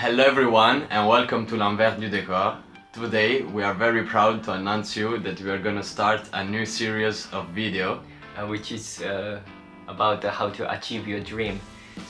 Hello everyone and welcome to L'Envers du Décor. Today we are very proud to announce you that we are gonna start a new series of video which is about how to achieve your dream.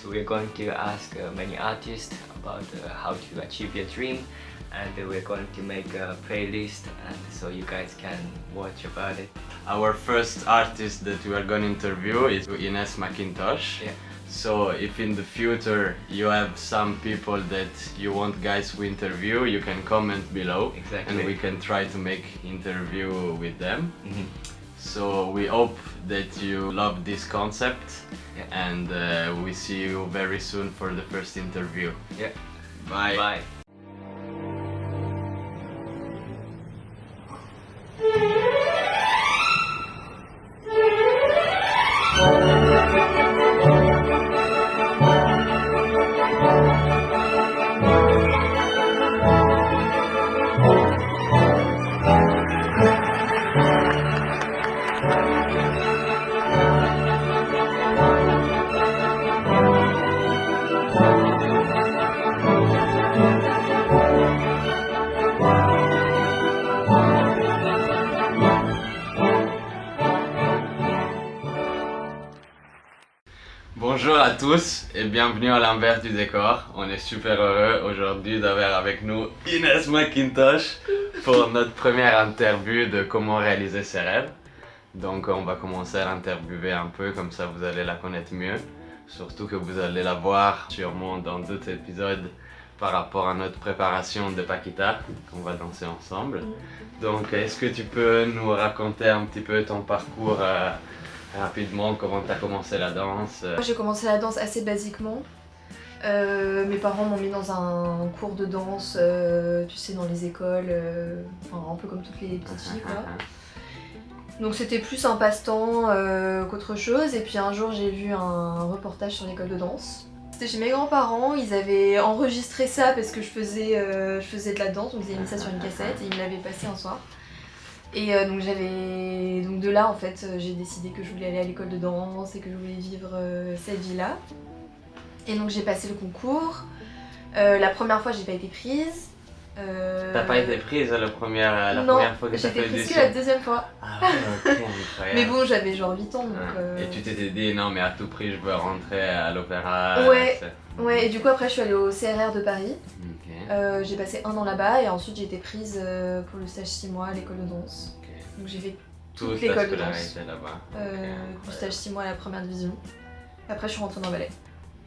So we're going to ask many artists about how to achieve your dream, and we're going to make a playlist and so you guys can watch about it. Our first artist that we are gonna interview is Ines McIntosh. Yeah. So if in the future you have some people that you want guys to interview, you can comment below. Exactly. And we can try to make interview with them. Mm-hmm. So we hope that you love this concept, Yeah. and we see you very soon for the first interview. Yeah. Bye. Bye. Bonjour à tous et bienvenue à l'envers du décor. On est super heureux aujourd'hui d'avoir avec nous Ines McIntosh pour notre première interview de comment réaliser ses rêves. Donc on va commencer à l'interviewer un peu, comme ça vous allez la connaître mieux. Surtout que vous allez la voir sûrement dans d'autres épisodes par rapport à notre préparation de Paquita qu'on va danser ensemble. Donc est-ce que tu peux nous raconter un petit peu ton parcours rapidement, comment tu as commencé la danse? Moi j'ai commencé la danse assez basiquement. Mes parents m'ont mis dans un cours de danse, tu sais, dans les écoles, enfin, un peu comme toutes les petites filles quoi. Donc c'était plus un passe-temps qu'autre chose. Et puis un jour j'ai vu un reportage sur l'école de danse. C'était chez mes grands-parents, ils avaient enregistré ça parce que je faisais de la danse, donc ils avaient mis ça sur une cassette et ils me l'avaient passé un soir. Et donc de là en fait j'ai décidé que je voulais aller à l'école de danse et que je voulais vivre cette vie-là. Et donc j'ai passé le concours. La première fois j'ai pas été prise. T'as pas été prise la première fois que t'as fait j'étais prise que la deuxième fois. Ah ouais, ok, incroyable. Mais bon, j'avais genre 8 ans donc... Et tu t'étais dit non mais à tout prix je veux rentrer à l'opéra. Ouais, et du coup après je suis allée au CRR de Paris. Ok. J'ai passé 1 an là-bas et ensuite j'ai été prise pour le stage 6 mois à l'école de danse. Ok. Donc j'ai fait Toute l'école ta de danse. scolarité là-bas. Du stage 6 mois à la première division. Après je suis rentrée dans le ballet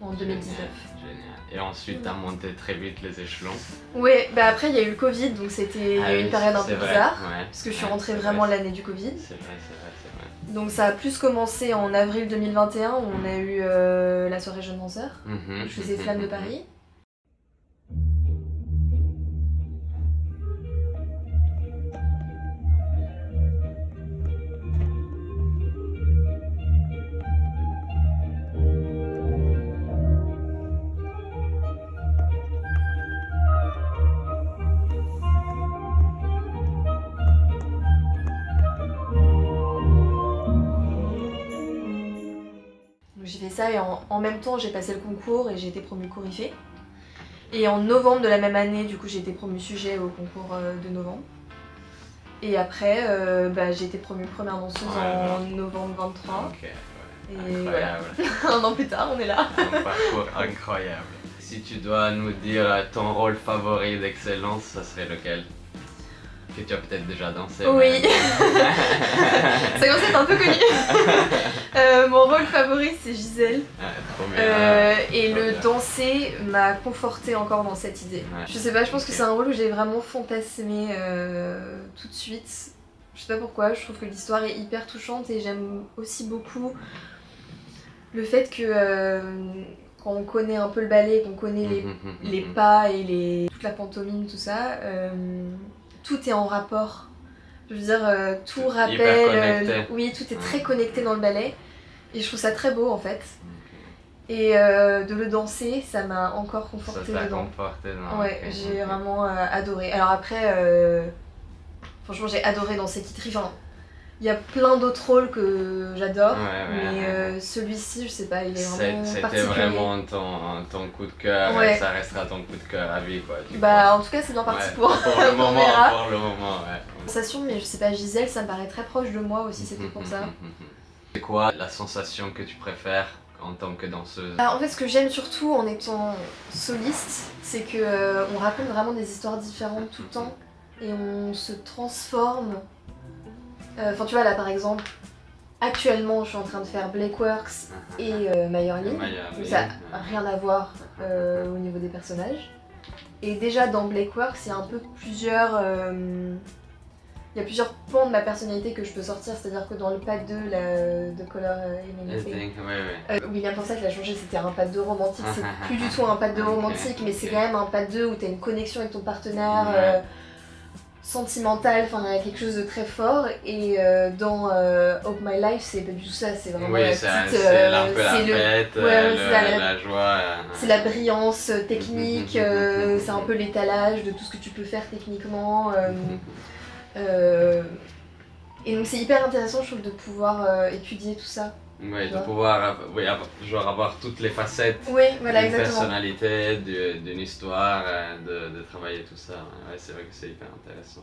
en 2019. Génial. Et ensuite t'as monté très vite les échelons. Ouais, bah après il y a eu le Covid donc c'était une période un peu bizarre. Ouais. Parce que je suis rentrée vraiment l'année du Covid. C'est vrai. Donc ça a plus commencé en avril 2021 où on a eu la soirée Jeunes Danseurs. Je faisais Flamme de Paris. J'ai fait ça et en même temps j'ai passé le concours et j'ai été promue coryphée. Et en novembre de la même année, du coup j'ai été promue sujet au concours de novembre. Et après j'ai été promue première danseuse en novembre 23. Ok, ouais. Et Incroyable. voilà. 1 an plus tard on est là. Un parcours incroyable. Si tu dois nous dire ton rôle favori d'excellence, ça serait lequel? Que tu as peut-être déjà dansé. Oui. Ça commence à être un peu connu. Mon rôle favori c'est Gisèle. Trop bien. Et Trop le bien. danser m'a conforté encore dans cette idée. Ouais. Je sais pas, je pense que c'est un rôle où j'ai vraiment fantasmé tout de suite. Je sais pas pourquoi, je trouve que l'histoire est hyper touchante et j'aime aussi beaucoup le fait que quand on connaît un peu le ballet, qu'on connaît les pas et toute la pantomime, tout ça, tout est en rapport. Je veux dire, tout Hyper rappelle. connecté. Oui, tout est très connecté dans le ballet. Et je trouve ça très beau en fait. Et de le danser, ça m'a encore conforté Ça t'a dedans. conforté dedans. Ouais, Ok, j'ai ok. vraiment adoré. Alors après, franchement, j'ai adoré danser Kitri. Enfin, Il y a plein d'autres rôles que j'adore, Ouais. celui-ci, je sais pas, il est vraiment C'était particulier. vraiment ton coup de cœur, Ouais. et ça restera ton coup de cœur à vie, quoi. tu Bah, en tout cas, c'est bien crois. parti Ouais, pour, le on moment, verra. pour le moment, ouais. Sensation, mais je sais pas, Gisèle, ça me paraît très proche de moi aussi, c'est tout pour ça. C'est quoi la sensation que tu préfères en tant que danseuse? Bah, en fait, ce que j'aime surtout en étant soliste, c'est que on raconte vraiment des histoires différentes tout le temps et on se transforme. Enfin, tu vois, là par exemple, actuellement, je suis en train de faire Blakeworks et Mayerling. Donc ça n'a rien à voir au niveau des personnages. Et déjà dans Blakeworks, il y a un peu plusieurs. Il y a plusieurs pans de ma personnalité que je peux sortir, c'est-à-dire que dans le pad 2, de Color Anything, William Forsythe l'a changé, c'était un pad 2 romantique, c'est plus du tout un pad 2 romantique, mais c'est quand même un pad 2 où tu as une connexion avec ton partenaire, sentimental, enfin il y a quelque chose de très fort, et dans Hope My Life, c'est pas du tout ça, c'est vraiment la petite... c'est un peu la c'est le- fête, c'est la joie. C'est la brillance technique, c'est un peu l'étalage de tout ce que tu peux faire techniquement. Et donc c'est hyper intéressant, je trouve, de pouvoir étudier tout ça. Oui, Tu de vois. pouvoir genre avoir toutes les facettes Oui, voilà, d'une exactement. personnalité, d'une histoire, de travailler tout ça. Ouais, c'est vrai que c'est hyper intéressant.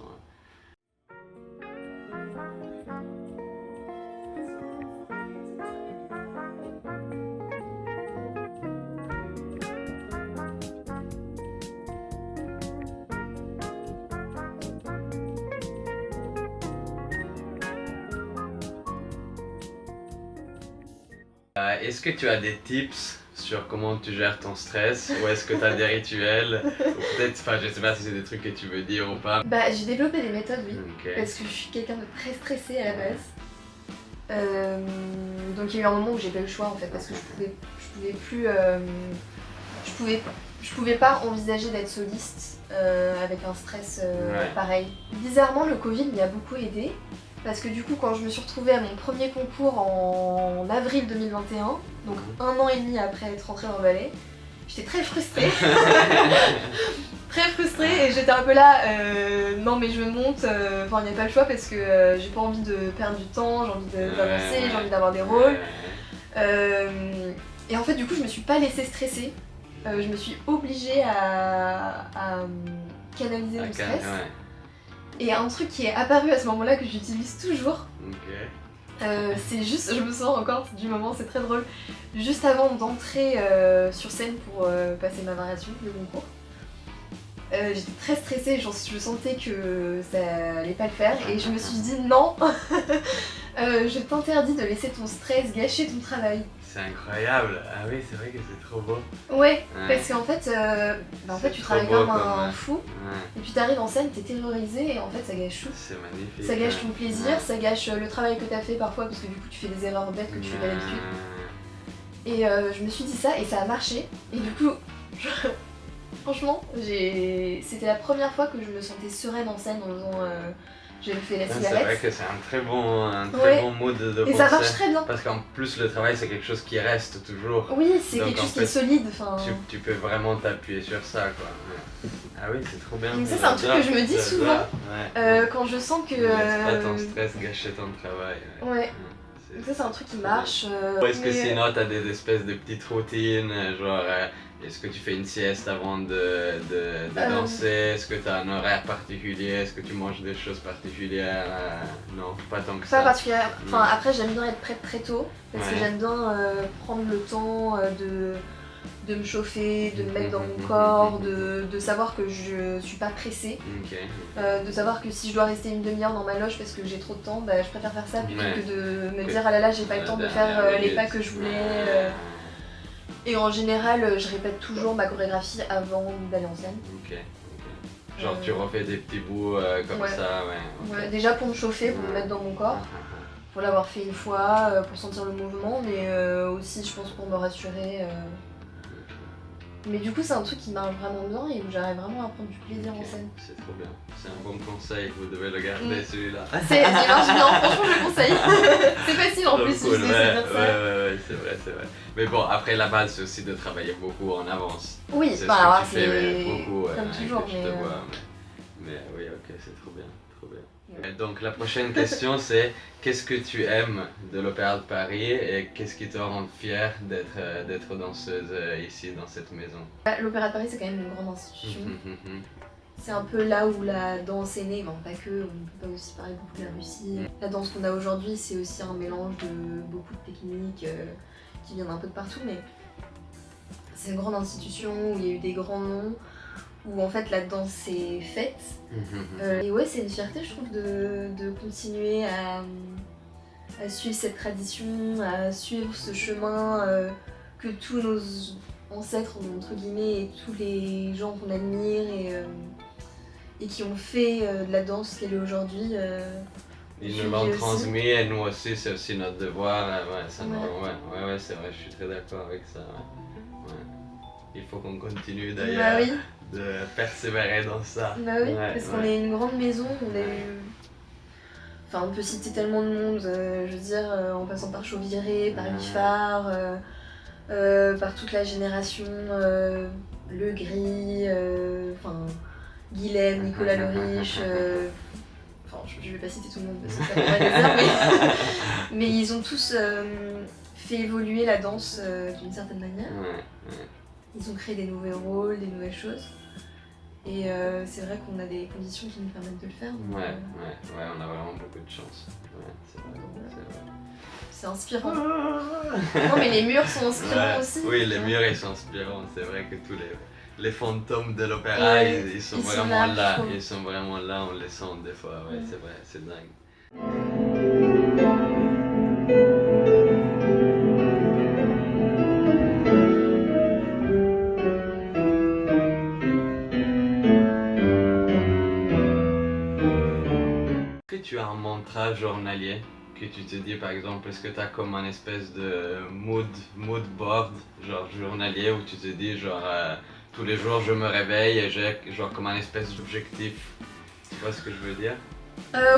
Ouais. Est-ce que tu as des tips sur comment tu gères ton stress, ou est-ce que tu as des rituels, ou peut-être, enfin je sais pas si c'est des trucs que tu veux dire ou pas. Bah, j'ai développé des méthodes, oui, Ok. parce que je suis quelqu'un de très stressé à la base. Donc il y a eu un moment où j'ai pas eu le choix en fait, parce que je pouvais plus. Je pouvais pas envisager d'être soliste avec un stress pareil. Bizarrement, le Covid m'y a beaucoup aidé. Parce que du coup, quand je me suis retrouvée à mon premier concours en avril 2021, donc 1 an et demi après être rentrée dans le ballet, j'étais très frustrée. Très frustrée, et j'étais un peu là, non mais je monte, enfin il n'y a pas le choix parce que j'ai pas envie de perdre du temps, j'ai envie d'avancer, j'ai envie d'avoir des rôles. Et en fait, du coup, je me suis pas laissée stresser. Je me suis obligée à canaliser mon stress. Et un truc qui est apparu à ce moment-là que j'utilise toujours, c'est juste, je me sens encore du moment, c'est très drôle, juste avant d'entrer sur scène pour passer ma variation de concours. J'étais très stressée, je sentais que ça allait pas le faire, et je me suis dit non, je t'interdis de laisser ton stress gâcher ton travail. C'est incroyable. Ah oui, c'est vrai que c'est trop beau. Ouais, parce qu'en fait, tu travailles comme un fou, Ouais. et puis t'arrives en scène, t'es terrorisé, et en fait ça gâche tout. C'est magnifique. Ça gâche ton plaisir, ça gâche le travail que t'as fait parfois, parce que du coup tu fais des erreurs bêtes que tu fais pas d'habitude. Et je me suis dit ça, et ça a marché, et du coup, franchement, c'était la première fois que je me sentais sereine en scène en faisant... j'ai fait la cigarette. C'est vrai que c'est un très bon mode de Et penser. ça marche très bien. Parce qu'en plus, le travail, c'est quelque chose qui reste toujours. Oui, c'est Donc, quelque chose en qui est fait, solide. Tu peux vraiment t'appuyer sur ça, quoi. Ouais. Ah oui, c'est trop bien. Donc ça, c'est un truc que je me dis souvent, quand je sens que... Ne laisse pas ton stress gâcher ton travail. Ouais. Donc ça, c'est un truc qui marche. Est-ce que sinon, t'as des espèces de petites routines, genre... est-ce que tu fais une sieste avant de danser? Est-ce que tu as un horaire particulier? Est-ce que tu manges des choses particulières? Non, pas tant que ça. Pas particulière. Enfin, après, j'aime bien être prête très tôt, parce que j'aime bien prendre le temps de me chauffer, de me mettre dans mon corps, de savoir que je suis pas pressée. De savoir que si je dois rester une demi-heure dans ma loge parce que j'ai trop de temps, bah, je préfère faire ça plutôt que de me dire ah là là, j'ai pas le temps de faire les pas que je voulais. Et en général, je répète toujours ma chorégraphie avant d'aller en scène. Genre tu refais des petits bouts comme ça, ouais. Déjà pour me chauffer, pour me mettre dans mon corps, pour l'avoir fait une fois, pour sentir le mouvement, mais aussi je pense pour me rassurer. Mais du coup c'est un truc qui marche vraiment bien et où j'arrive vraiment à prendre du plaisir en scène. C'est trop bien, c'est un bon conseil, vous devez le garder celui-là. Il marche bien, franchement je le conseille. C'est facile en plus, cool, je sais faire ça. Ouais, c'est vrai. Mais bon, après la base c'est aussi de travailler beaucoup en avance. Oui, c'est bah ce que tu fais c'est beaucoup, comme toujours. que je te vois, mais oui, ok, c'est trop bien. trop bien. Ouais. Et donc la prochaine question c'est qu'est-ce que tu aimes de l'Opéra de Paris et qu'est-ce qui te rend fière d'être danseuse ici dans cette maison? L'Opéra de Paris, c'est quand même une grande institution. C'est un peu là où la danse est née, bon, pas que, on peut pas aussi parler beaucoup de la Russie. La danse qu'on a aujourd'hui, c'est aussi un mélange de beaucoup de techniques qui viennent un peu de partout, mais c'est une grande institution où il y a eu des grands noms, où en fait la danse s'est faite. Et ouais, c'est une fierté, je trouve, de continuer à suivre cette tradition, à suivre ce chemin que tous nos ancêtres, entre guillemets, et tous les gens qu'on admire et qui ont fait de la danse qu'elle est aujourd'hui. Ils nous l'ont transmis et nous aussi, c'est aussi notre devoir. Ouais, c'est vrai, je suis très d'accord avec ça. Ouais. Il faut qu'on continue d'ailleurs de persévérer dans ça. Bah oui, parce qu'on est une grande maison, on a eu... Enfin, on peut citer tellement de monde, je veux dire, en passant par Chauviré, par Liffard, par toute la génération, Le Gris, Guilhem, Nicolas Le Riche, je vais pas citer tout le monde parce que ça prendrait des heures, mais ils ont tous fait évoluer la danse d'une certaine manière. Ils ont créé des nouveaux rôles, des nouvelles choses. Et c'est vrai qu'on a des conditions qui nous permettent de le faire. Donc, on a vraiment beaucoup de chance. C'est vrai. C'est inspirant. Non mais les murs sont inspirants aussi. Oui, les murs ils sont inspirants. C'est vrai que tous les fantômes de l'opéra, ils sont vraiment là. Ils sont vraiment là, on les sent des fois. Ouais, c'est vrai, c'est dingue. Est-ce que tu as un mantra journalier que tu te dis par exemple, est-ce que tu as comme un espèce de mood board genre journalier où tu te dis genre tous les jours je me réveille et j'ai genre comme un espèce d'objectif, tu vois ce que je veux dire?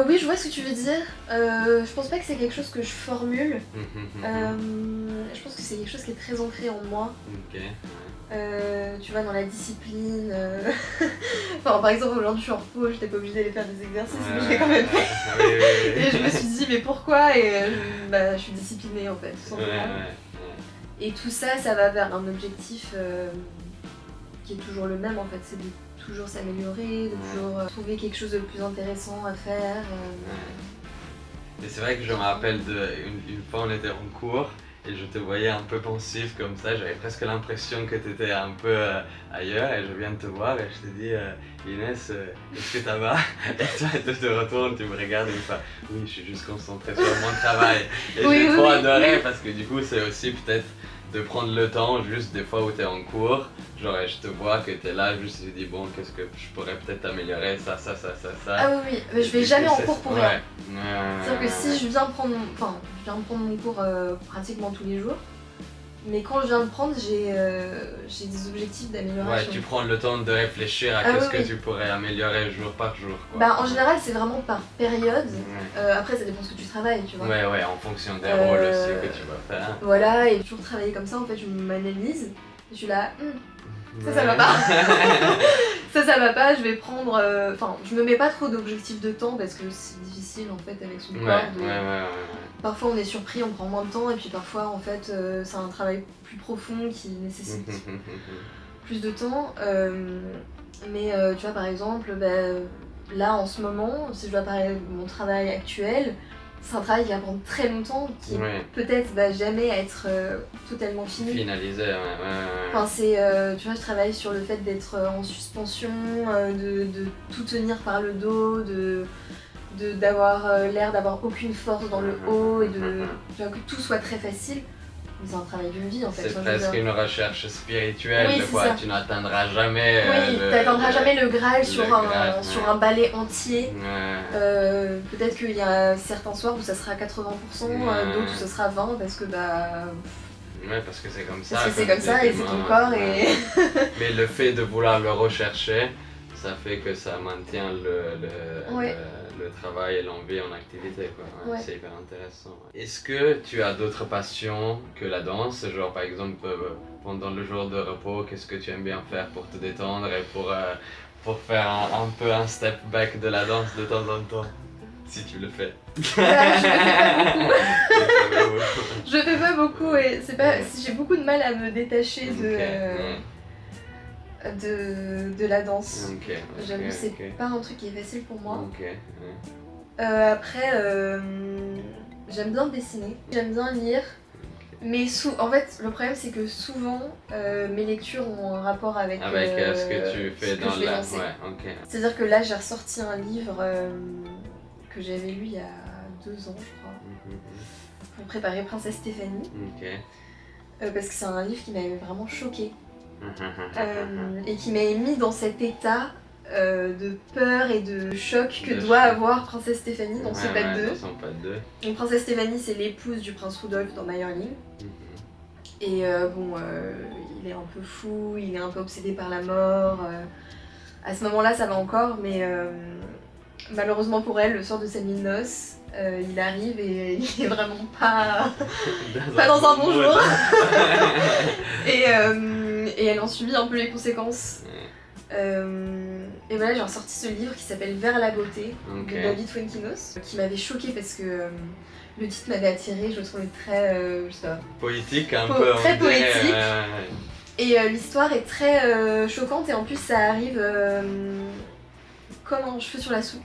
Oui, je vois ce que tu veux dire. Je pense pas que c'est quelque chose que je formule. Je pense que c'est quelque chose qui est très ancré en moi. Ok. Tu vois, dans la discipline. Enfin, par exemple, aujourd'hui je suis en repos, j'étais pas obligée d'aller faire des exercices, mais je l'ai quand même fait. Et je me suis dit, mais pourquoi? Et je suis disciplinée en fait, tout simplement. Et tout ça, ça va vers un objectif qui est toujours le même en fait, c'est de toujours s'améliorer, de toujours trouver quelque chose de plus intéressant à faire. Et c'est vrai que je me rappelle une fois on était en cours et je te voyais un peu pensif comme ça, j'avais presque l'impression que tu étais un peu ailleurs et je viens de te voir et je te dis Inès, est-ce que ça va? Et toi tu te retournes, tu me regardes et tu me fais oui, je suis juste concentrée sur mon travail. Et j'ai trop adoré parce que du coup c'est aussi peut-être de prendre le temps juste des fois où tu es en cours, genre je te vois que tu es là, juste je dis bon qu'est-ce que je pourrais peut-être améliorer, ça. Ah oui, mais je vais jamais en cours pour rien. C'est-à-dire que si je viens prendre mon cours pratiquement tous les jours, mais quand je viens de prendre, j'ai des objectifs d'amélioration. Ouais, tu prends le temps de réfléchir à ce que tu pourrais améliorer jour par jour, quoi. Bah en général c'est vraiment par période, après ça dépend ce que tu travailles, tu vois. Ouais, en fonction des rôles aussi que tu vas faire. Voilà, et toujours travailler comme ça, en fait je m'analyse, et je suis là, ça va pas. ça va pas, je vais prendre... je me mets pas trop d'objectifs de temps parce que c'est difficile en fait avec son corps. Parfois on est surpris, on prend moins de temps et puis parfois en fait c'est un travail plus profond qui nécessite plus de temps. Mais tu vois par exemple, là en ce moment, si je dois parler de mon travail actuel, c'est un travail qui va prendre très longtemps, qui peut-être va jamais être totalement fini. Finalisé, Enfin, tu vois, je travaille sur le fait d'être en suspension, de tout tenir par le dos, d'avoir l'air d'avoir aucune force dans le haut et tu vois, que tout soit très facile. Mais c'est un travail d'une vie en fait. C'est presque une recherche spirituelle, quoi. Tu n'atteindras jamais. Oui, tu n'atteindras jamais le Graal sur un ballet entier. Peut-être qu'il y a certains soirs où ça sera 80%, d'autres où ça sera 20% parce que Ouais, parce que c'est comme ça. Parce que c'est comme ça et c'est ton corps et... Mais le fait de vouloir le rechercher, ça fait que ça maintient le travail et l'envie en activité, quoi. C'est hyper intéressant. Est-ce que tu as d'autres passions que la danse? Genre par exemple pendant le jour de repos, qu'est-ce que tu aimes bien faire pour te détendre et pour pour faire un peu un step back de la danse de temps en temps. Si tu le fais. Je fais pas beaucoup et c'est pas. J'ai beaucoup de mal à me détacher de la danse. J'avoue, c'est pas un truc qui est facile pour moi. Après, j'aime bien dessiner, j'aime bien lire. Mais en fait, le problème c'est que souvent mes lectures ont un rapport avec ce que tu fais dans la. C'est-à-dire que là, j'ai ressorti un livre que j'avais lu il y a 2 ans, je crois, pour préparer Princesse Stéphanie. Parce que c'est un livre qui m'avait vraiment choquée et qui m'avait mis dans cet état de peur et de choc que doit avoir Princesse Stéphanie dans ce pas 2. Donc Princesse Stéphanie, c'est l'épouse du prince Rudolf dans Meyerling. Et il est un peu fou, il est un peu obsédé par la mort. À ce moment-là, ça va encore, mais malheureusement pour elle, le soir de sa nuit de noces, il arrive et il est vraiment pas dans un bon jour. Et elle en subit un peu les conséquences. Et voilà, j'ai ressorti ce livre qui s'appelle Vers la beauté de David Fuenquinos, qui m'avait choquée parce que le titre m'avait attirée, je le trouvais très je sais pas, poétique, un peu très poétique. Et l'histoire est très choquante et en plus ça arrive comme un cheveu sur la soupe.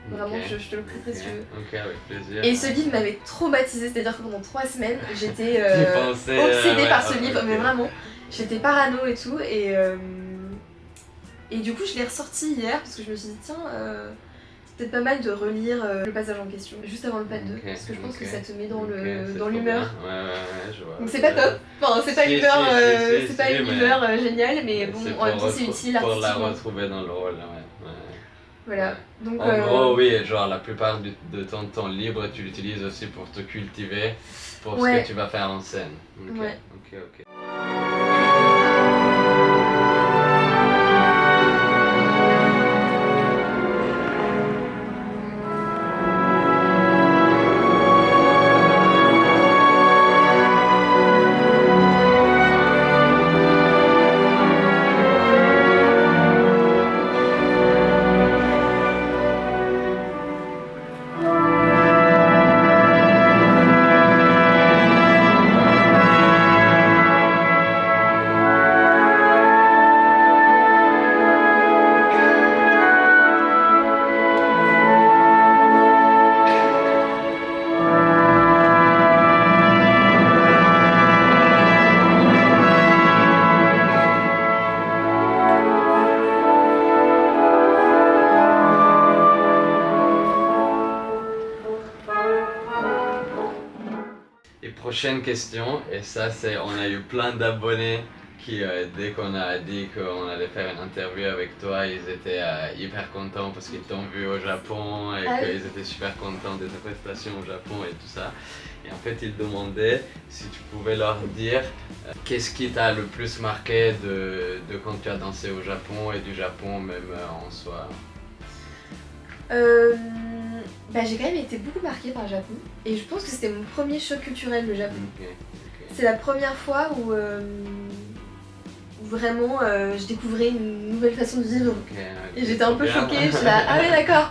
Vraiment, je te le prêterai si tu veux. Avec plaisir. Et ce livre m'avait traumatisée, c'est-à-dire que pendant 3 semaines, j'étais obsédée par ce livre, mais vraiment, j'étais parano et tout. Et du coup, je l'ai ressorti hier parce que je me suis dit, tiens, c'est peut-être pas mal de relire le passage en question, juste avant le pas 2, parce que je pense que ça te met dans l'humeur. Je vois. Donc c'est pas top, enfin, c'est pas une humeur géniale, mais bon, en même temps, c'est utile pour artistiquement. la retrouver dans le rôle, Voilà. Donc, en gros, oui, genre la plupart de ton temps libre, tu l'utilises aussi pour te cultiver, pour ce que tu vas faire en scène. Ok. Prochaine question, et ça c'est, on a eu plein d'abonnés qui dès qu'on a dit qu'on allait faire une interview avec toi, ils étaient hyper contents parce qu'ils t'ont vu au Japon et qu'ils étaient super contents de tes prestations au Japon et tout ça. Et en fait ils demandaient si tu pouvais leur dire qu'est-ce qui t'a le plus marqué de quand tu as dansé au Japon et du Japon même en soi. J'ai quand même été beaucoup marquée par le Japon et je pense que c'était mon premier choc culturel, le Japon. C'est la première fois où vraiment je découvrais une nouvelle façon de vivre et j'étais un peu choquée, je suis là, ah oui d'accord.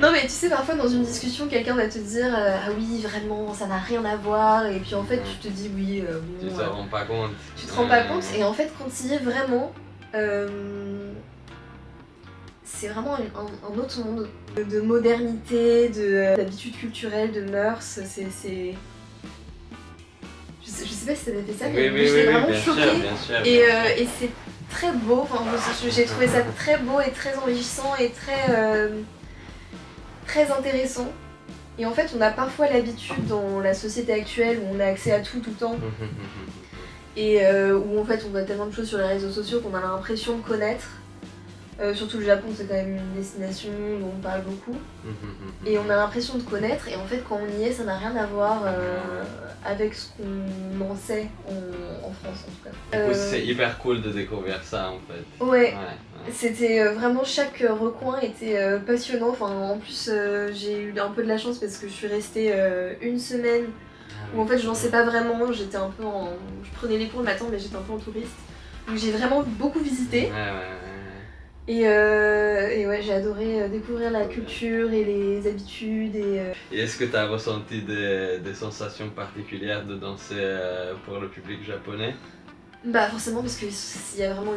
Non mais tu sais, parfois dans une discussion quelqu'un va te dire ah oui vraiment ça n'a rien à voir, et puis en fait tu te dis oui bon, tu te rends pas compte. Tu te rends pas compte, et en fait quand il y est vraiment c'est vraiment un autre monde de modernité, d'habitudes culturelles, de mœurs. Je sais pas si t'avais fait ça, mais j'étais vraiment choquée. Bien sûr. Et c'est très beau, enfin, j'ai trouvé ça très beau et très enrichissant et très intéressant. Et en fait, on a parfois l'habitude dans la société actuelle où on a accès à tout le temps. Et où en fait on voit tellement de choses sur les réseaux sociaux qu'on a l'impression de connaître. Surtout le Japon, c'est quand même une destination dont on parle beaucoup et on a l'impression de connaître, et en fait quand on y est ça n'a rien à voir avec ce qu'on en sait en France en tout cas. Du coup c'est hyper cool de découvrir ça en fait. Ouais. C'était vraiment, chaque recoin était passionnant, enfin en plus j'ai eu un peu de la chance parce que je suis restée 1 semaine où en fait je dansais pas vraiment, j'étais un peu je prenais les cours le matin mais j'étais un peu en touriste, donc j'ai vraiment beaucoup visité. Et ouais, j'ai adoré découvrir la culture et les habitudes. Et est-ce que tu as ressenti des sensations particulières de danser pour le public japonais? Bah forcément parce qu'il y a vraiment un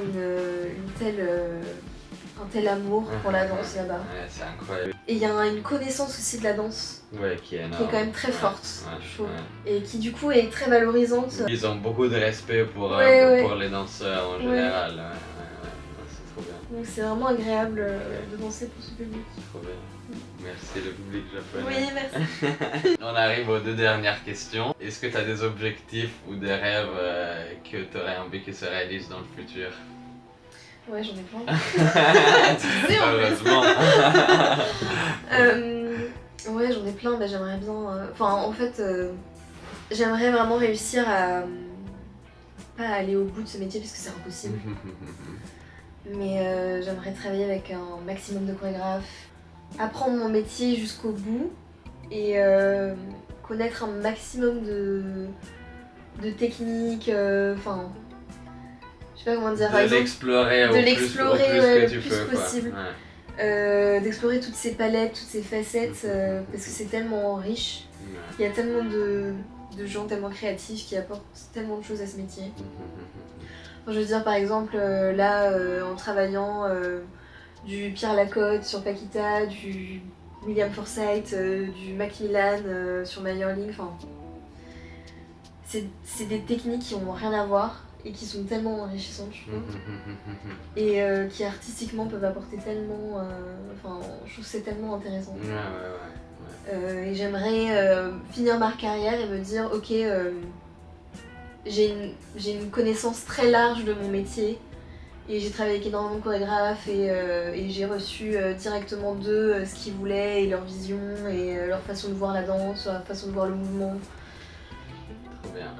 tel amour pour la danse là-bas. Ouais, c'est incroyable. Et il y a une connaissance aussi de la danse Ouais, qui est énorme. qui est quand même très forte, Ouais, je trouve. ouais. Et qui du coup est très valorisante. Ils ont beaucoup de respect pour les danseurs en général. Ouais, ouais, c'est trop bien. Donc c'est vraiment agréable de danser pour ce public. Trop bien. Merci le public japonais. Oui, merci. On arrive aux 2 dernières questions. Est-ce que tu as des objectifs ou des rêves que tu aurais envie qu'ils se réalisent dans le futur? Ouais, j'en ai plein. Tu le sais en plus. Heureusement. Ouais, j'en ai plein, mais j'aimerais bien. Enfin, en fait, j'aimerais vraiment réussir à pas aller au bout de ce métier parce que c'est impossible. Mais j'aimerais travailler avec un maximum de chorégraphes, apprendre mon métier jusqu'au bout et connaître un maximum de techniques. Enfin, je sais pas comment dire. De l'explorer au plus que tu peux. Possible. D'explorer toutes ces palettes, toutes ces facettes, parce que c'est tellement riche. Ouais. Il y a tellement de gens tellement créatifs qui apportent tellement de choses à ce métier. Enfin, je veux dire, par exemple, là, en travaillant du Pierre Lacotte sur Paquita, du William Forsythe, du Macmillan sur Meyerling, enfin, c'est des techniques qui n'ont rien à voir et qui sont tellement enrichissantes, je trouve, et qui artistiquement peuvent apporter tellement. Enfin, je trouve que c'est tellement intéressant. Ouais. Et j'aimerais finir ma carrière et me dire, ok, j'ai une connaissance très large de mon métier et j'ai travaillé avec énormément de chorégraphes et j'ai reçu directement d'eux ce qu'ils voulaient et leur vision et leur façon de voir la danse, leur façon de voir le mouvement. Trop bien.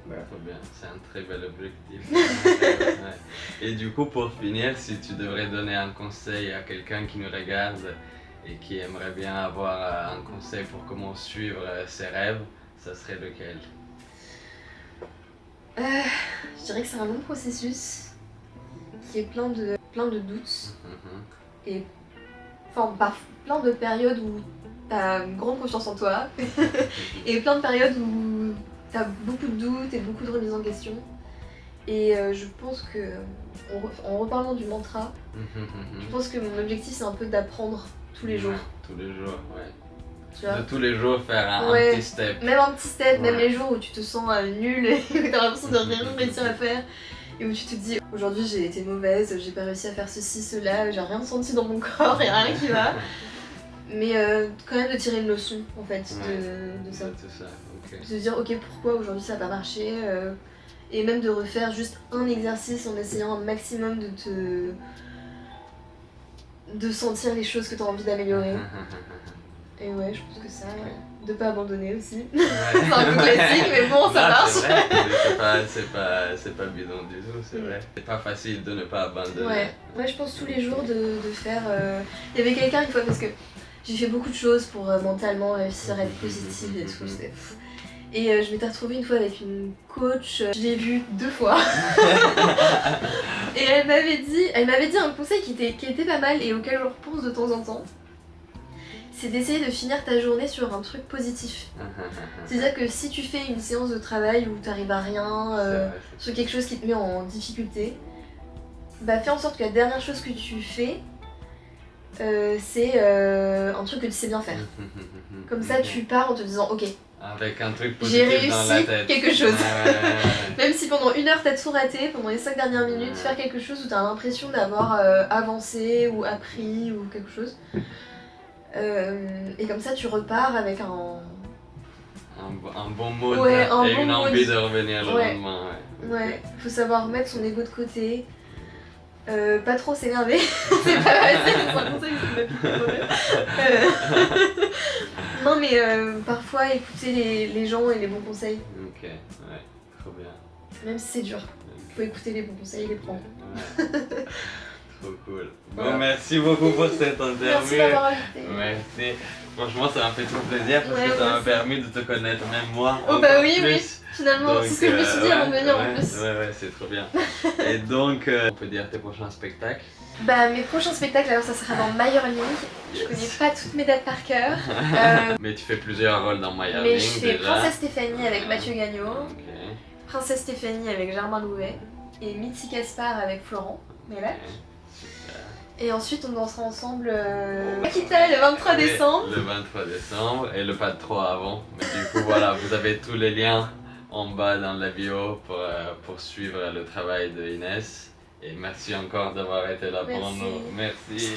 Voilà. Trop bien, c'est un très bel objectif. Ouais. Et du coup, pour finir, si tu devrais donner un conseil à quelqu'un qui nous regarde et qui aimerait bien avoir un conseil pour comment suivre ses rêves, ça serait lequel? Je dirais que c'est un long processus qui est plein de doutes et enfin plein de périodes où t'as une grande confiance en toi et plein de périodes où t'as beaucoup de doutes et beaucoup de remises en question. Et je pense que, en reparlant du mantra, je pense que mon objectif c'est un peu d'apprendre tous les jours. Tous les jours, ouais. Tu vois, de tous les jours faire un petit step. Même un petit step, même les jours où tu te sens nul et où t'as l'impression de rien réussir à faire. Et où tu te dis, aujourd'hui j'ai été mauvaise, j'ai pas réussi à faire ceci, cela, j'ai rien senti dans mon corps, y'a rien qui va. Mais quand même de tirer une leçon en fait de ça. Okay. De se dire, ok, pourquoi aujourd'hui ça n'a pas marché et même de refaire juste un exercice en essayant un maximum de sentir les choses que tu as envie d'améliorer. Et ouais, je pense que ça, de pas abandonner aussi. C'est un peu classique, mais bon, ça marche. C'est pas bidon du tout, c'est vrai. C'est pas facile de ne pas abandonner. Ouais, je pense tous les jours de faire. Il y avait quelqu'un une fois, parce que j'ai fait beaucoup de choses pour mentalement réussir à être positive et tout. Et je m'étais retrouvée une fois avec une coach, je l'ai vue 2 fois. Et elle m'avait dit un conseil qui était pas mal et auquel je repense de temps en temps. C'est d'essayer de finir ta journée sur un truc positif. C'est-à-dire que si tu fais une séance de travail où t'arrives à rien, sur quelque chose qui te met en difficulté, bah fais en sorte que la dernière chose que tu fais, c'est un truc que tu sais bien faire. Comme ça tu pars en te disant ok, avec un truc positif j'ai dans la tête. réussi quelque chose. Même si pendant 1 heure t'as tout raté, pendant les 5 dernières minutes, faire quelque chose où t'as l'impression d'avoir avancé ou appris ou quelque chose. Et comme ça tu repars avec un bon mood et une envie de revenir le lendemain. Ouais, faut savoir mettre son ego de côté, pas trop s'énerver, c'est pas facile, c'est un conseil que non mais parfois écouter les gens et les bons conseils. Ok, ouais, trop bien. Même si c'est dur, faut écouter les bons conseils et les prendre. Trop cool. Bon, merci beaucoup pour cette interview. Merci d'avoir invité. Merci. Franchement, ça m'a fait trop plaisir parce Ouais, que ça moi m'a aussi. permis de te connaître, même moi. Oh encore bah oui, plus. oui, finalement, Donc, c'est ce que je me suis dit avant de venir en plus. Ouais, c'est trop bien. Et donc, on peut dire tes prochains spectacles. Bah mes prochains spectacles, alors ça sera dans My League. Je connais pas toutes mes dates par cœur. Mais tu fais plusieurs rôles dans My Mais Darling, je fais déjà. Princesse Stéphanie avec Mathieu Gagnon, Ok. Princesse Stéphanie avec Germain Louvet et Mitzi Gaspard avec Florent Mellac. Et ensuite on dansera ensemble Akita le 23 décembre. Le 23 décembre et le pas de 3 avant. Mais du coup, voilà, vous avez tous les liens en bas dans la bio pour suivre le travail de Inès. Et merci encore d'avoir été là pour Merci. nous. Merci.